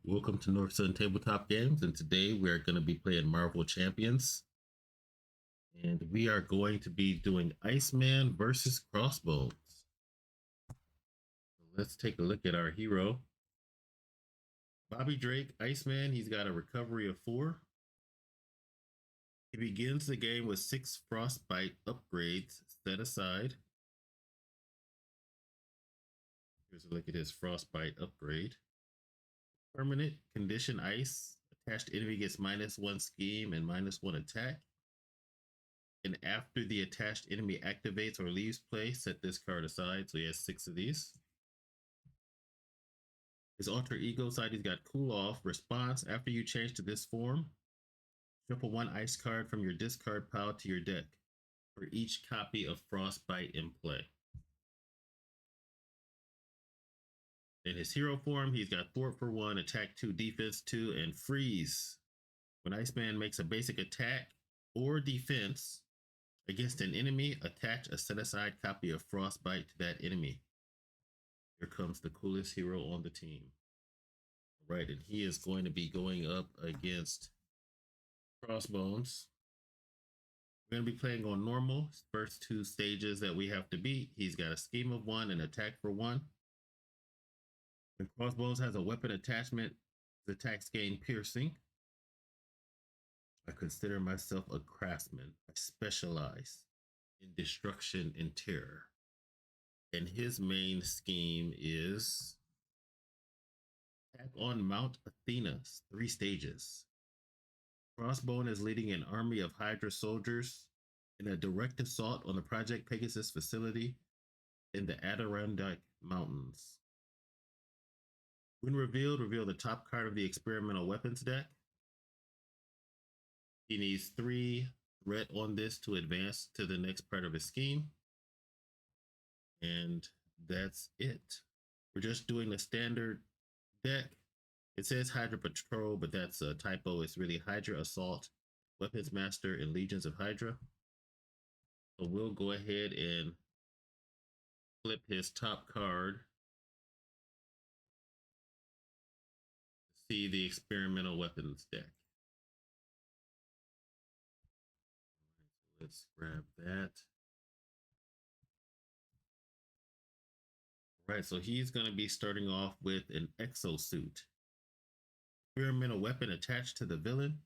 Welcome to North Sun Tabletop Games, and today we are going to be playing Marvel Champions. And we are going to be doing Iceman versus Crossbones. So let's take a look at our hero. Bobby Drake, Iceman, he's got a recovery of 4. He begins the game with 6 frostbite upgrades set aside. Here's a look at his frostbite upgrade. Permanent condition ice. Attached enemy gets -1 scheme and -1 attack. And after the attached enemy activates or leaves play, set this card aside. So he has 6 of these. His alter ego side, he's got Cool Off. Response: after you change to this form, shuffle 1 ice card from your discard pile to your deck for each copy of Frostbite in play. In his hero form, he's got Thwart for 1, Attack 2, Defense 2, and Freeze. When Iceman makes a basic attack or defense against an enemy, attach a set-aside copy of Frostbite to that enemy. Here comes the coolest hero on the team. All right, and he is going to be going up against Crossbones. We're going to be playing on normal. First 2 stages that we have to beat. He's got a scheme of 1 and attack for 1. And Crossbones has a weapon attachment. His attacks gain piercing. I consider myself a craftsman. I specialize in destruction and terror. And his main scheme is attack on Mount Athena, 3 stages. Crossbone is leading an army of Hydra soldiers in a direct assault on the Project Pegasus facility in the Adirondack Mountains. When revealed, reveal the top card of the experimental weapons deck. He needs 3 threat on this to advance to the next part of his scheme. And that's it. We're just doing the standard deck. It says Hydra Patrol, but that's a typo. It's really Hydra Assault, Weapons Master, and Legions of Hydra. So we'll go ahead and flip his top card to see the experimental weapons deck. All right, so let's grab that. All right, so he's going to be starting off with an exosuit. Experimental weapon attached to the villain.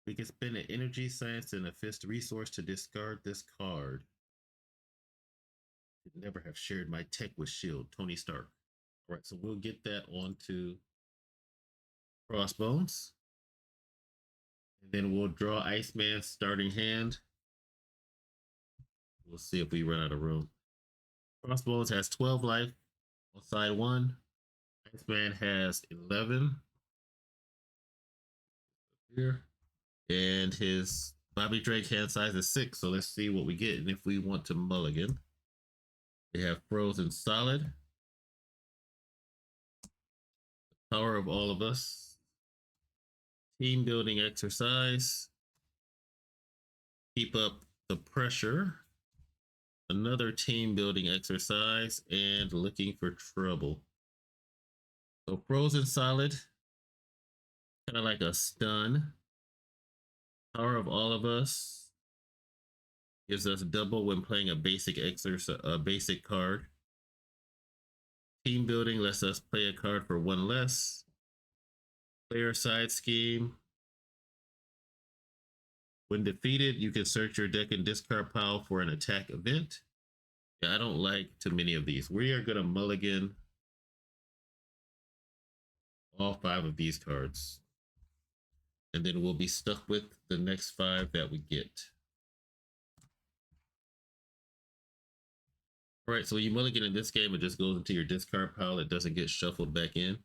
We can spend an energy, science, and a fist resource to discard this card. Could never have shared my tech with S.H.I.E.L.D. Tony Stark. All right, so we'll get that onto Crossbones. And then we'll draw Iceman's starting hand. We'll see if we run out of room. Crossbones has 12 life on side 1. Iceman has 11. Here. And his Bobby Drake hand size is 6. So let's see what we get. And if we want to mulligan, we have Frozen Solid. The Power of All of Us. Team building exercise. Keep up the pressure. Another team building exercise, and looking for trouble. So Frozen Solid, kind of like a stun. Power of All of Us gives us double when playing a basic basic card. Team building lets us play a card for 1 less. Player side scheme. When defeated, you can search your deck and discard pile for an attack event. Yeah, I don't like too many of these. We are going to mulligan all 5 of these cards. And then we'll be stuck with the next 5 that we get. All right, so when you mulligan in this game, it just goes into your discard pile. It doesn't get shuffled back in.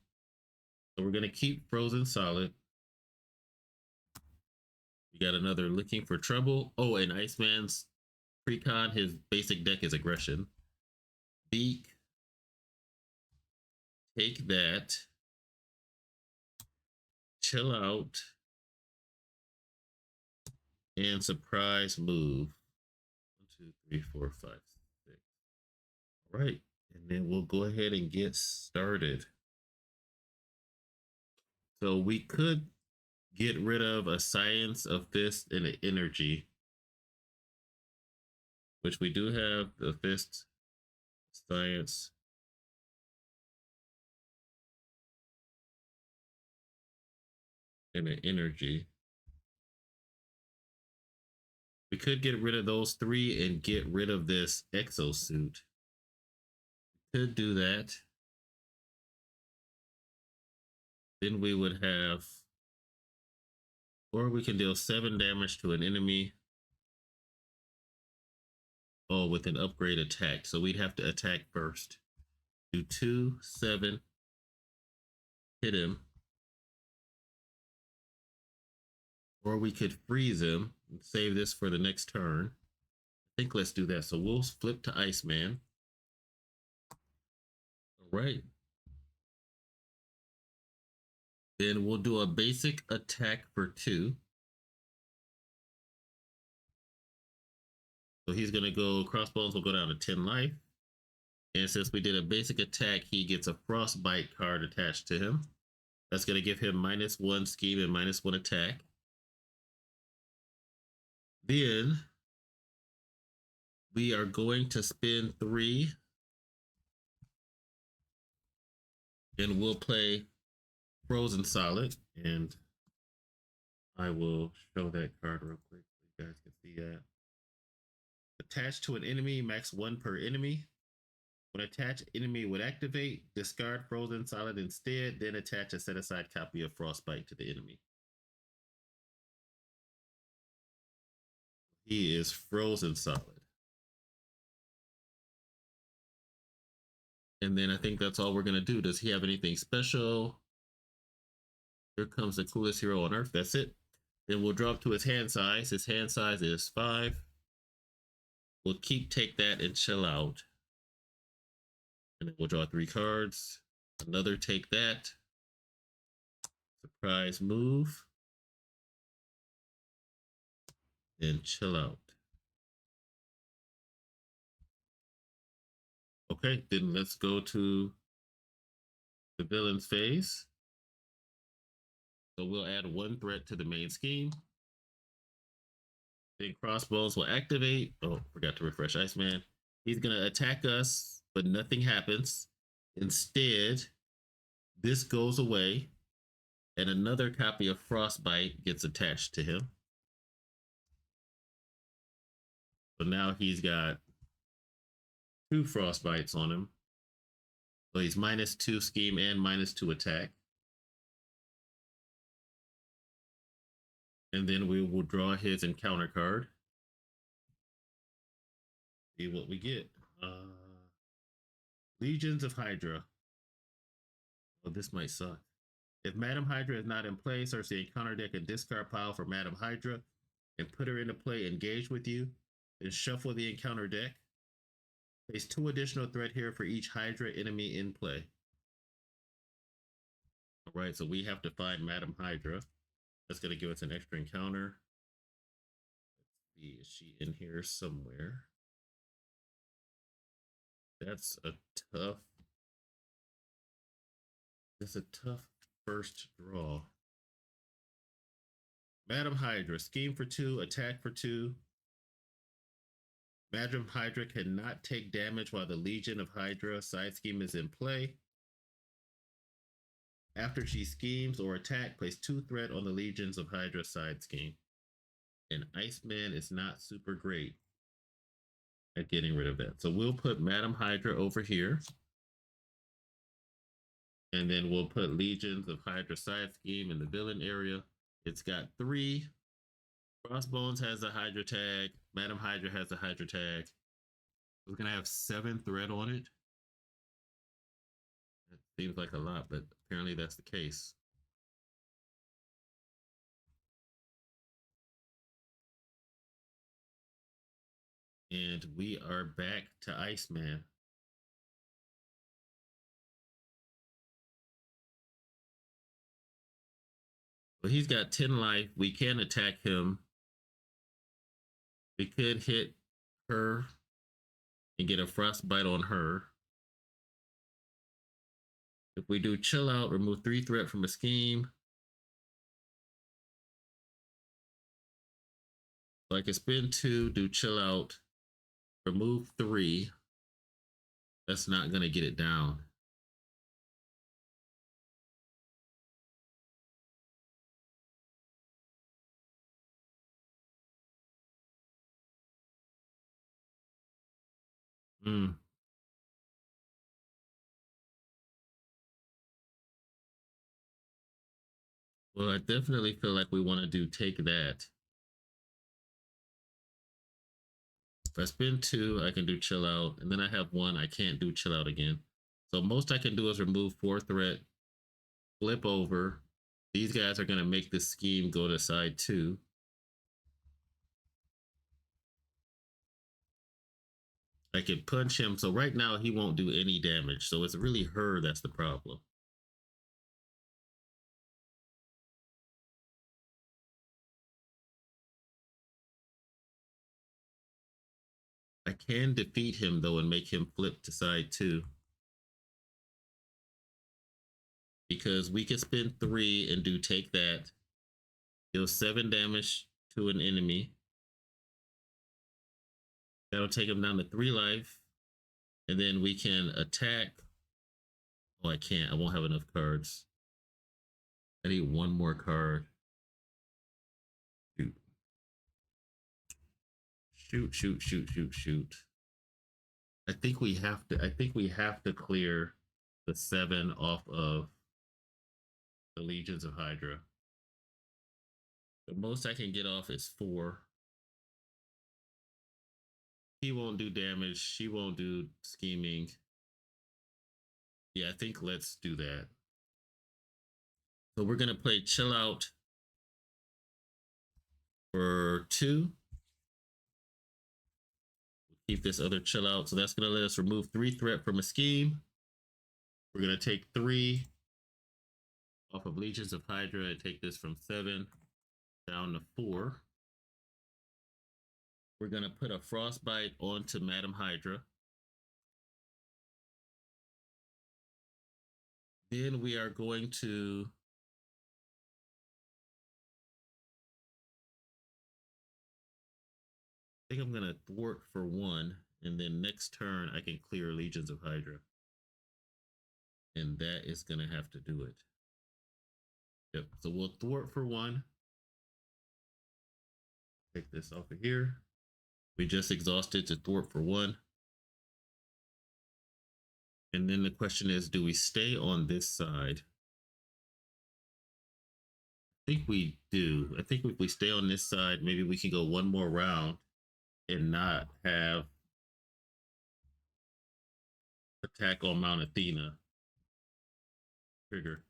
So we're going to keep Frozen Solid. We got another Looking for Trouble. Oh, and Iceman's Precon, his basic deck is Aggression. Beak. Take that. Chill Out. And Surprise Move. 1, 2, 3, 4, 5, 6. All right, and then we'll go ahead and get started. So we could get rid of a science, a fist, and an energy, which we do have the fist, science, and an energy. We could get rid of those three and get rid of this exosuit. Could do that. Then we would have, or we can deal 7 damage to an enemy. Oh, with an upgrade attack. So we'd have to attack first. Do 2, 7, hit him. Or we could freeze him and save this for the next turn. I think let's do that. So we'll flip to Iceman. All right. Then we'll do a basic attack for 2. So he's going to go, Crossbones will go down to 10 life. And since we did a basic attack, he gets a Frostbite card attached to him. That's going to give him -1 scheme and -1 attack. Then we are going to spin 3. And we'll play Frozen Solid. And I will show that card real quick so you guys can see that. Attached to an enemy, max 1 per enemy. When attached enemy would activate, discard Frozen Solid instead, then attach a set aside copy of Frostbite to the enemy. He is Frozen Solid. And then I think that's all we're going to do. Does he have anything special? Here comes the coolest hero on Earth. That's it. Then we'll drop to his hand size. His hand size is 5. We'll take that and chill out. And then we'll draw 3 cards. Another take that. Surprise move. And chill out. Okay, then let's go to the villain's phase. So we'll add 1 threat to the main scheme. Then Crossbones will activate. Oh, forgot to refresh Iceman. He's going to attack us, but nothing happens. Instead, this goes away, and another copy of Frostbite gets attached to him. So now he's got 2 Frostbites on him. So he's -2 scheme and -2 attack. And then we will draw his encounter card. See what we get. Legions of Hydra. Oh, this might suck. If Madam Hydra is not in play, search the encounter deck and discard pile for Madam Hydra and put her into play, engage with you. Then shuffle the encounter deck. Place 2 additional threat here for each Hydra enemy in play. All right, so we have to find Madam Hydra. That's going to give us an extra encounter. Let's see, is she in here somewhere? That's a tough first draw. Madam Hydra, scheme for 2, attack for 2. Madam Hydra cannot take damage while the Legion of Hydra side scheme is in play. After she schemes or attack, place 2 threat on the Legions of Hydra side scheme. And Iceman is not super great at getting rid of that. So we'll put Madam Hydra over here. And then we'll put Legions of Hydra side scheme in the villain area. It's got 3. Crossbones has a Hydra tag. Madam Hydra has a Hydra tag. We're going to have 7 threat on it. That seems like a lot, but apparently that's the case. And we are back to Iceman. Well, he's got 10 life. We can attack him. We could hit her and get a frostbite on her. If we do chill out, remove 3 threat from a scheme. So I can spend 2, do chill out, remove 3. That's not gonna get it down. Hmm. Well, I definitely feel like we want to do take that. If I spend 2, I can do chill out, and then I have 1. I can't do chill out again. So most I can do is remove 4 threat, flip over. These guys are gonna make this scheme go to side 2. I can punch him. So right now he won't do any damage. So it's really her that's the problem. I can defeat him though and make him flip to side 2. Because we can spend 3 and do take that. Deal 7 damage to an enemy. That'll take him down to 3 life. And then we can attack. Oh, I can't. I won't have enough cards. I need 1 more card. Shoot. Shoot, shoot, shoot, shoot, shoot. I think we have to clear the 7 off of the Legions of Hydra. The most I can get off is 4. He won't do damage. She won't do scheming. Yeah, I think let's do that. So we're gonna play chill out for 2. Keep this other chill out. So that's gonna let us remove 3 threat from a scheme. We're gonna take 3 off of Legions of Hydra and take this from 7 down to 4. We're gonna put a frostbite onto Madam Hydra. Then we are going to I think I'm gonna thwart for 1, and then next turn I can clear Legions of Hydra. And that is gonna have to do it. Yep. So we'll thwart for 1. Take this off of here. We just exhausted to thwart for 1. And then the question is, do we stay on this side? I think we do. I think if we stay on this side, maybe we can go 1 more round and not have attack on Mount Athena trigger.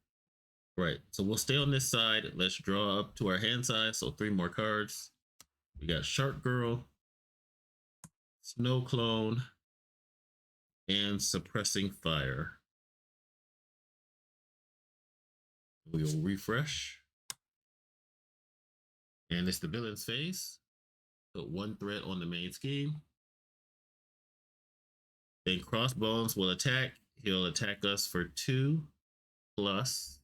Right. So we'll stay on this side. Let's draw up to our hand size. So 3 more cards. We got Shark Girl, Snow Clone, and Suppressing Fire. We will refresh. And it's the villain's phase. Put 1 threat on the main scheme. Then Crossbones will attack. He'll attack us for 2 plus.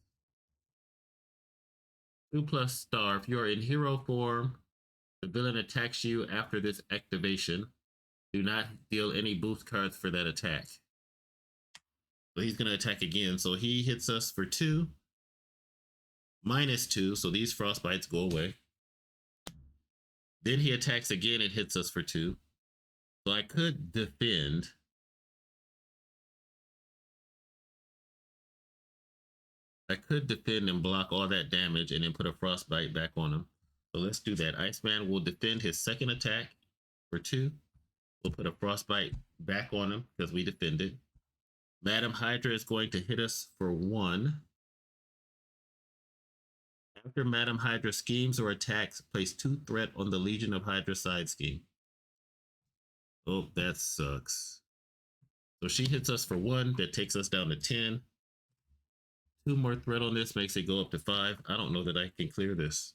2 plus star. If you're in hero form, the villain attacks you after this activation. Do not deal any boost cards for that attack. So he's going to attack again. So he hits us for 2. -2. So these frostbites go away. Then he attacks again and hits us for 2. So I could defend. I could defend and block all that damage and then put a frostbite back on him. So let's do that. Iceman will defend his second attack for 2. We'll put a frostbite back on him because we defended. Madam Hydra is going to hit us for 1. After Madam Hydra schemes or attacks, place 2 threat on the Legion of Hydra side scheme. Oh, that sucks. So she hits us for 1. That takes us down to 10. 2 more threat on this makes it go up to 5. I don't know that I can clear this.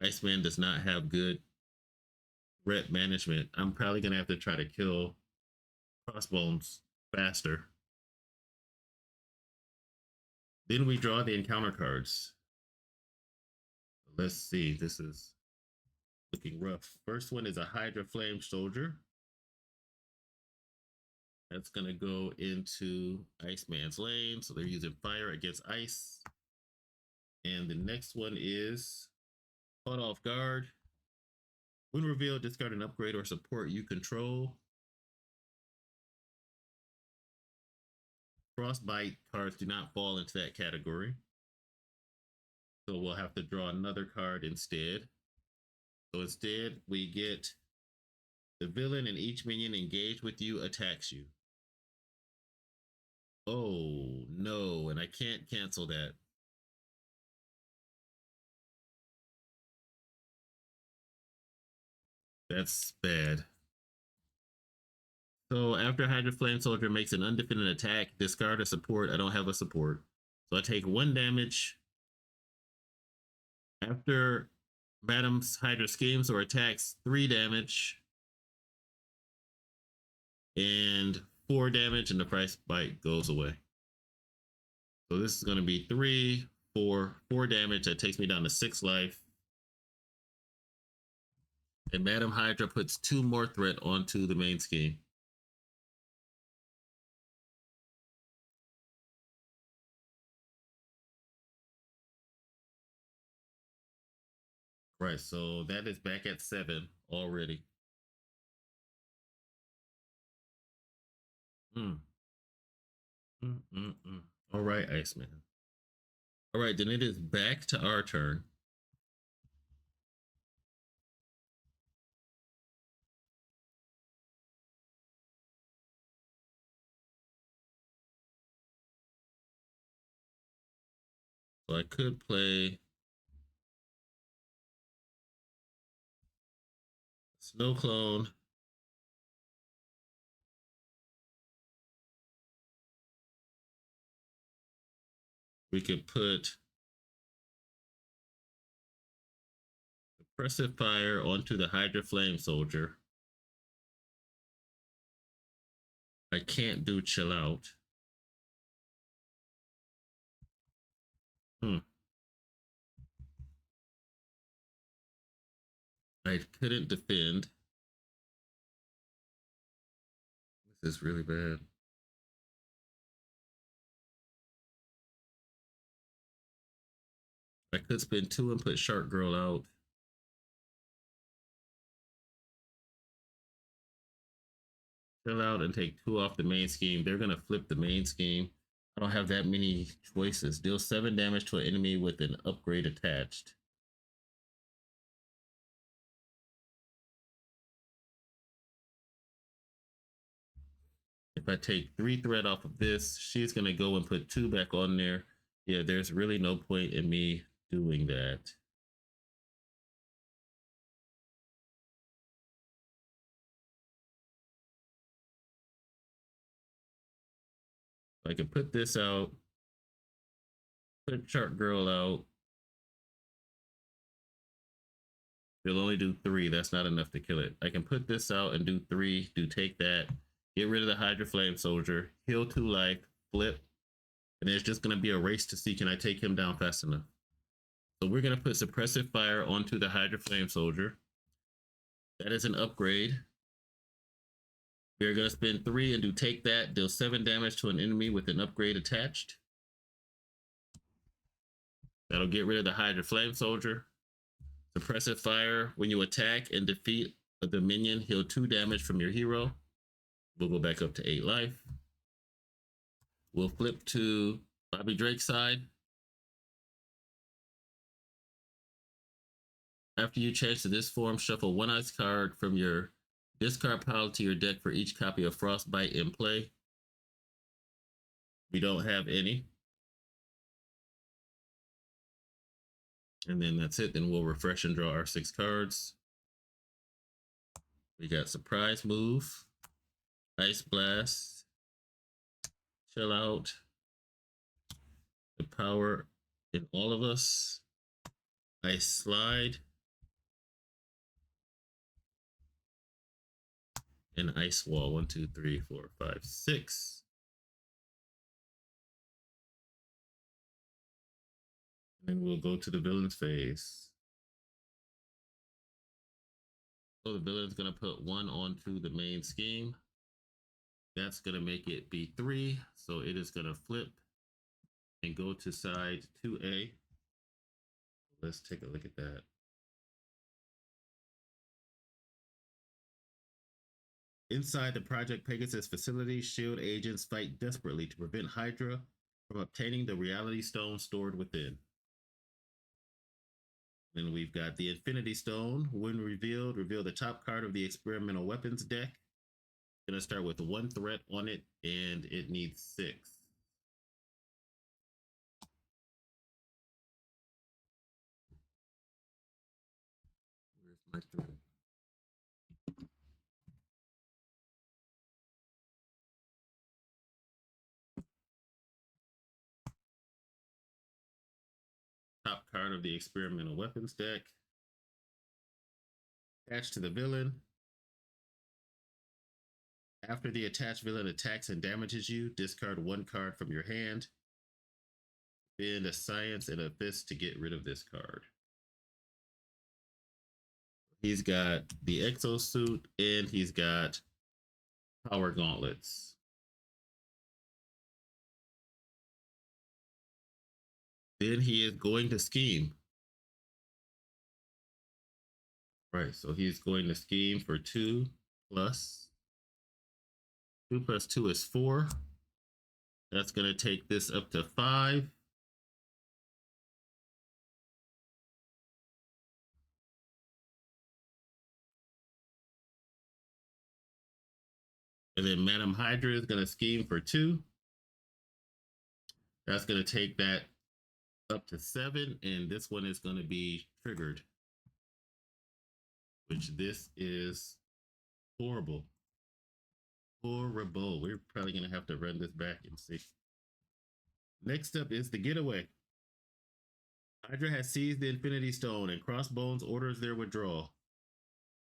Iceman does not have good threat management. I'm probably going to have to try to kill Crossbones faster. Then we draw the encounter cards. Let's see. This is Looking rough. First one is a Hydra Flame Soldier. That's going to go into Iceman's lane. So they're using fire against ice. And the next one is Caught Off Guard. When revealed, discard an upgrade or support you control. Frostbite cards do not fall into that category. So we'll have to draw another card instead. So instead, we get the villain and each minion engaged with you attacks you. Oh, no, and I can't cancel that. That's bad. So after Hydra Flame Soldier makes an undefended attack, discard a support. I don't have a support. So I take 1 damage. After Madam's Hydra schemes or attacks, 3 damage. And 4 damage, and the price bite goes away. So this is going to be 3, 4 damage. That takes me down to 6 life. And Madam Hydra puts 2 more threat onto the main scheme. Right, so that is back at 7 already. Mm. All right, Iceman. All right, then it is back to our turn. So I could play Snow Clone. We could put Suppressive Fire onto the Hydra Flame Soldier. I can't do Chill Out. I couldn't defend. This is really bad. I could spend 2 and put Shark Girl out. Chill out and take 2 off the main scheme. They're going to flip the main scheme. I don't have that many choices. Deal 7 damage to an enemy with an upgrade attached. If I take 3 threat off of this, she's going to go and put 2 back on there. Yeah, there's really no point in me doing that. I can put this out, put Shark Girl out. They'll only do 3. That's not enough to kill it. I can put this out and do 3, do take that, get rid of the Hydra Flame Soldier, heal 2 life, flip, and it's just going to be a race to see can I take him down fast enough. So we're going to put Suppressive Fire onto the Hydra Flame Soldier. That is an upgrade. We're going to spend 3 and do take that, deal 7 damage to an enemy with an upgrade attached. That'll get rid of the Hydra Flame Soldier. Suppressive Fire, when you attack and defeat the minion, heal 2 damage from your hero. We'll go back up to 8 life. We'll flip to Bobby Drake's side. After you change to this form, shuffle 1 ice card from your discard pile to your deck for each copy of Frostbite in play. We don't have any. And then that's it. Then we'll refresh and draw our 6 cards. We got Surprise Move, Ice Blast, Chill Out, the power in all of us, Ice Slide, and Ice Wall. 1, 2, 3, 4, 5, 6. And then we'll go to the villain's phase. So the villain's going to put 1 onto the main scheme. That's going to make it be 3. So it is going to flip and go to side 2A. Let's take a look at that. Inside the Project Pegasus facility, S.H.I.E.L.D. agents fight desperately to prevent Hydra from obtaining the Reality Stone stored within. Then we've got the Infinity Stone. When revealed, reveal the top card of the experimental weapons deck. Gonna start with 1 threat on it, and it needs 6. Where's my threat? Top card of the experimental weapons deck. Attached to the villain. After the attached villain attacks and damages you, discard 1 card from your hand. Spend a science and a fist to get rid of this card. He's got the exosuit and he's got power gauntlets. Then he is going to scheme. Right, so he's going to scheme for 2 plus. 2 plus 2 is 4. That's going to take this up to 5. And then Madam Hydra is going to scheme for 2. That's going to take that up to 7. And this one is going to be triggered, which this is horrible. Horrible. We're probably going to have to run this back and see. Next up is the getaway. Hydra has seized the Infinity Stone and Crossbones orders their withdrawal.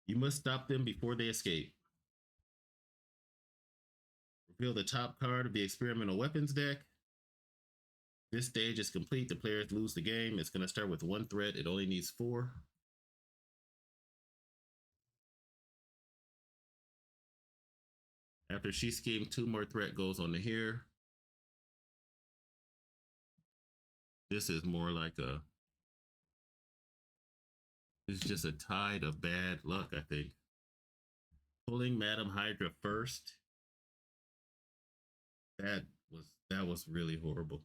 You must stop them before they escape. Reveal the top card of the experimental weapons deck. This stage is complete. The players lose the game. It's going to start with 1 threat. It only needs 4. After she schemed, 2 more threat goes on to here. This is more like it's just a tide of bad luck, I think. Pulling Madam Hydra first. That was really horrible.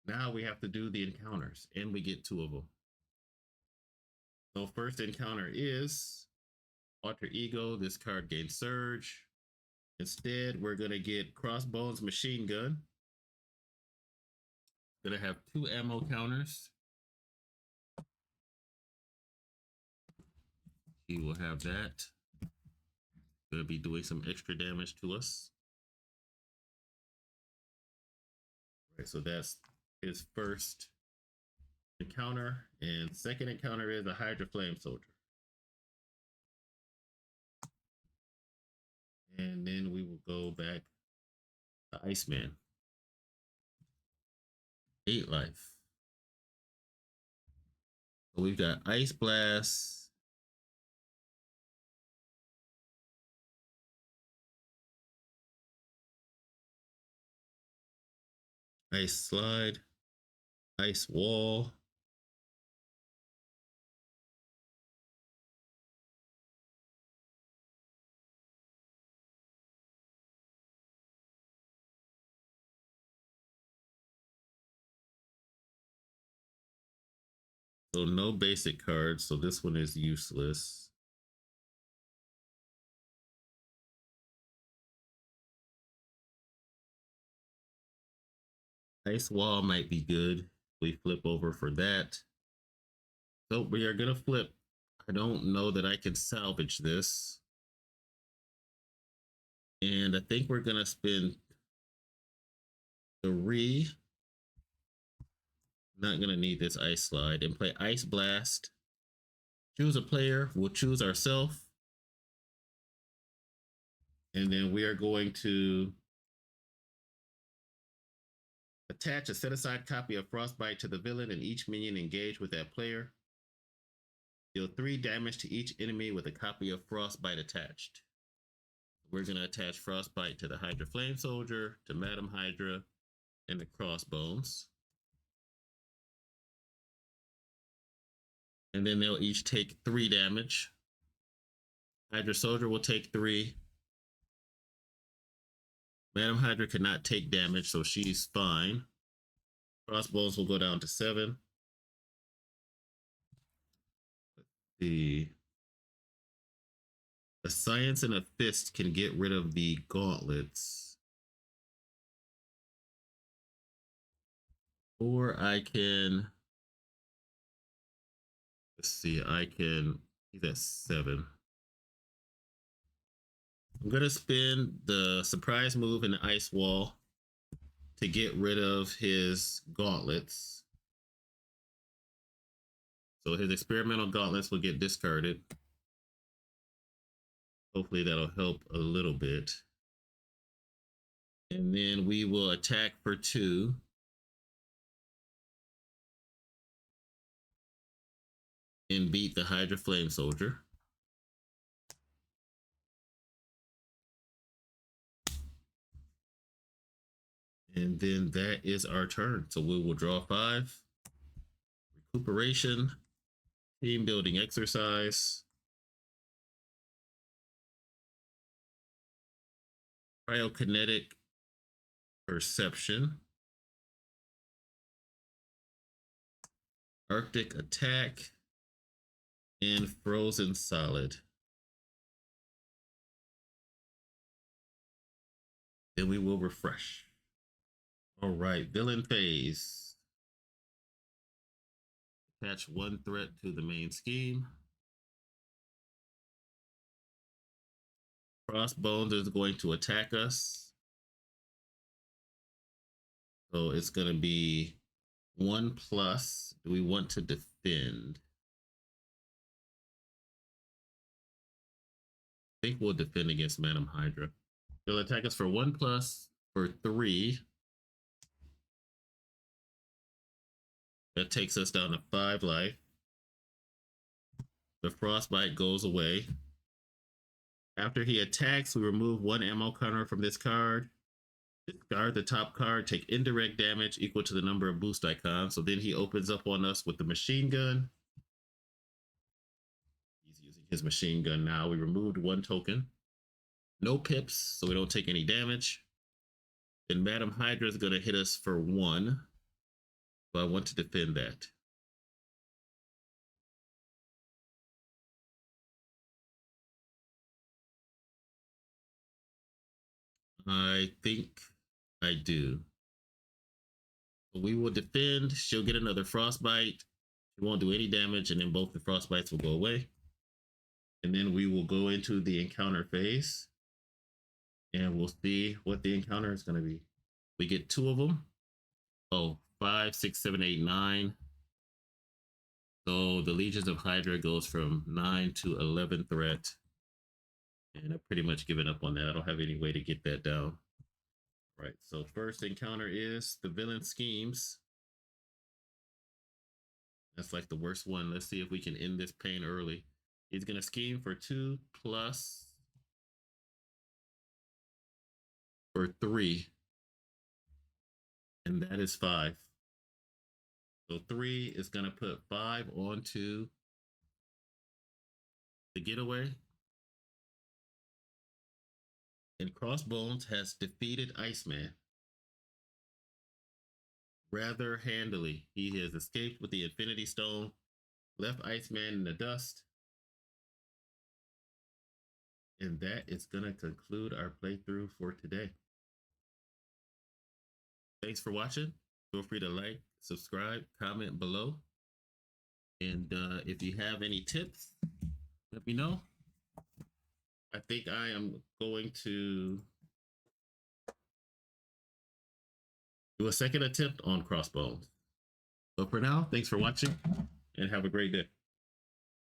Now we have to do the encounters, and we get 2 of them. So first encounter is Alter Ego. This card gains Surge. Instead, we're going to get Crossbones Machine Gun. Going to have 2 ammo counters. He will have that. Going to be doing some extra damage to us. Right, so that's his first encounter. And second encounter is a Hydra Flame Soldier. And then we will go back to Iceman. 8 life. So we've got Ice Blast. Ice Slide. Ice Wall. So no basic cards, so this one is useless. Ice Wall might be good. We flip over for that. So we are going to flip. I don't know that I can salvage this. And I think we're going to spend 3. Not going to need this Ice Slide and play Ice Blast. Choose a player. We'll choose ourselves. And then we are going to attach a set-aside copy of Frostbite to the villain and each minion engaged with that player. Deal 3 damage to each enemy with a copy of Frostbite attached. We're going to attach Frostbite to the Hydra Flame Soldier, to Madam Hydra, and the Crossbones. And then they'll each take 3 damage. Hydra Soldier will take 3. Madam Hydra cannot take damage, so she's fine. Crossbones will go down to 7. The Science and a Fist can get rid of the gauntlets. Or I can, let's see, he's at 7. I'm going to spin the surprise move in the ice wall to get rid of his gauntlets. So his experimental gauntlets will get discarded. Hopefully that'll help a little bit. And then we will attack for 2. And beat the Hydra Flame Soldier. And then that is our turn. So we will draw 5. Recuperation. Team building exercise. Cryokinetic perception. Arctic attack. And frozen solid. Then we will refresh. All right, villain phase. Attach 1 threat to the main scheme. Crossbones is going to attack us. So it's going to be 1+. Do we want to defend? I think we'll defend against Madam Hydra. He'll attack us for 1+ for 3. That takes us down to 5 life. The frostbite goes away. After he attacks, we remove 1 ammo counter from this card. Discard the top card, take indirect damage equal to the number of boost icons. So then he opens up on us with the machine gun. He's using his machine gun now. We removed 1 token. No pips, so we don't take any damage. And Madam Hydra is going to hit us for 1. So I want to defend that. I think I do. We will defend. She'll get another frostbite. She won't do any damage, and then both the frostbites will go away. And then we will go into the encounter phase. And we'll see what the encounter is going to be. We get 2 of them. Oh, 5, 6, 7, 8, 9. So the Legions of Hydra goes from 9 to 11 threat. And I've pretty much given up on that. I don't have any way to get that down. Right, so first encounter is the villain schemes. That's like the worst one. Let's see if we can end this pain early. He's going to scheme for 2+ for 3. And that is 5. So 3 is going to put 5 onto the getaway. And Crossbones has defeated Iceman rather handily. He has escaped with the Infinity Stone, left Iceman in the dust. And that is going to conclude our playthrough for today. Thanks for watching. Feel free to like, subscribe, comment below. And if you have any tips, let me know. I think I am going to do a second attempt on Crossbones. But for now, thanks for watching and have a great day.